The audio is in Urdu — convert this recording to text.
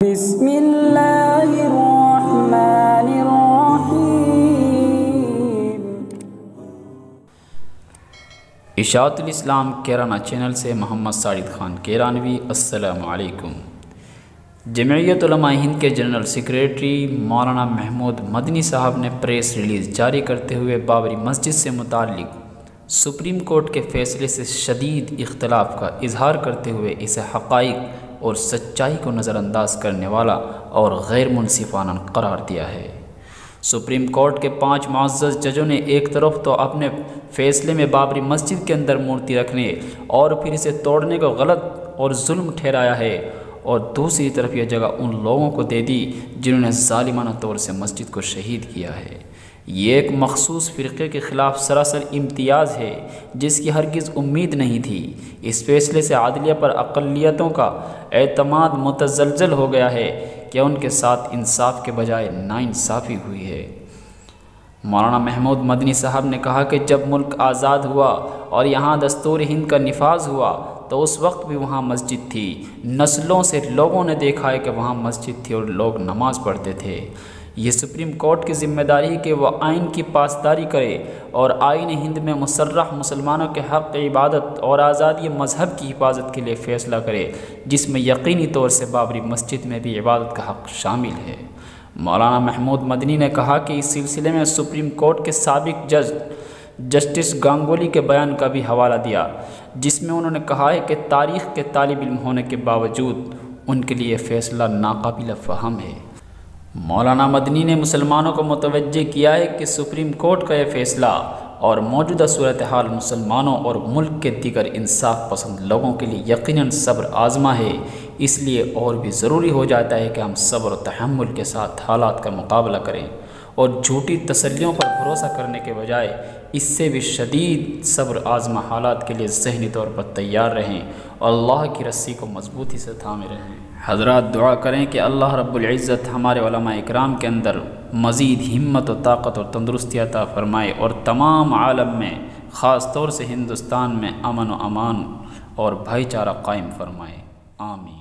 بسم اللہ الرحمن الرحیم۔ اشاعت الاسلام کیرانہ چینل سے محمد ساجد خان کیرانوی۔ السلام علیکم۔ جمعیت علماء ہند کے جنرل سیکریٹری مولانا محمود مدنی صاحب نے پریس ریلیز جاری کرتے ہوئے بابری مسجد سے متعلق سپریم کورٹ کے فیصلے سے شدید اختلاف کا اظہار کرتے ہوئے اسے حقائق اور سچائی کو نظر انداز کرنے والا اور غیر منصفانہ قرار دیا ہے۔ سپریم کورٹ کے 5 معزز ججوں نے ایک طرف تو اپنے فیصلے میں بابری مسجد کے اندر مورتی رکھنے اور پھر اسے توڑنے کو غلط اور ظلم ٹھہرایا ہے، اور دوسری طرف یہ جگہ ان لوگوں کو دے دی جنہوں نے ظالمانہ طور سے مسجد کو شہید کیا ہے۔ یہ ایک مخصوص فرقے کے خلاف سراسر امتیاز ہے جس کی ہرگز امید نہیں تھی۔ اس فیصلے سے عدلیہ پر اقلیتوں کا اعتماد متزلزل ہو گیا ہے کہ ان کے ساتھ انصاف کے بجائے ناانصافی ہوئی ہے۔ مولانا محمود مدنی صاحب نے کہا کہ جب ملک آزاد ہوا اور یہاں دستور ہند کا نفاذ ہوا تو اس وقت بھی وہاں مسجد تھی۔ نسلوں سے لوگوں نے دیکھا ہے کہ وہاں مسجد تھی اور لوگ نماز پڑھتے تھے۔ یہ سپریم کورٹ کی ذمہ داری ہے کہ وہ آئین کی پاسداری کرے اور آئین ہند میں مصرح مسلمانوں کے حق عبادت اور آزادی مذہب کی حفاظت کے لیے فیصلہ کرے، جس میں یقینی طور سے بابری مسجد میں بھی عبادت کا حق شامل ہے۔ مولانا محمود مدنی نے کہا کہ اس سلسلے میں سپریم کورٹ کے سابق جج جسٹس گانگولی کے بیان کا بھی حوالہ دیا، جس میں انہوں نے کہا ہے کہ تاریخ کے طالب علم ہونے کے باوجود ان کے لیے فیصلہ ناقابل فہم ہے۔ مولانا مدنی نے مسلمانوں کو متوجہ کیا ہے کہ سپریم کورٹ کا یہ فیصلہ اور موجودہ صورتحال مسلمانوں اور ملک کے دیگر انصاف پسند لوگوں کے لیے یقیناً صبر آزما ہے، اس لیے اور بھی ضروری ہو جاتا ہے کہ ہم صبر و تحمل کے ساتھ حالات کا مقابلہ کریں اور جھوٹی تسلیوں پر بھروسہ کرنے کے بجائے اس سے بھی شدید صبر آزما حالات کے لیے ذہنی طور پر تیار رہیں اور اللہ کی رسی کو مضبوطی سے تھامے رہیں۔ حضرات دعا کریں کہ اللہ رب العزت ہمارے علماء اکرام کے اندر مزید ہمت و طاقت اور تندرستی عطا فرمائے اور تمام عالم میں خاص طور سے ہندوستان میں امن و امان اور بھائی چارہ قائم فرمائے۔ آمین۔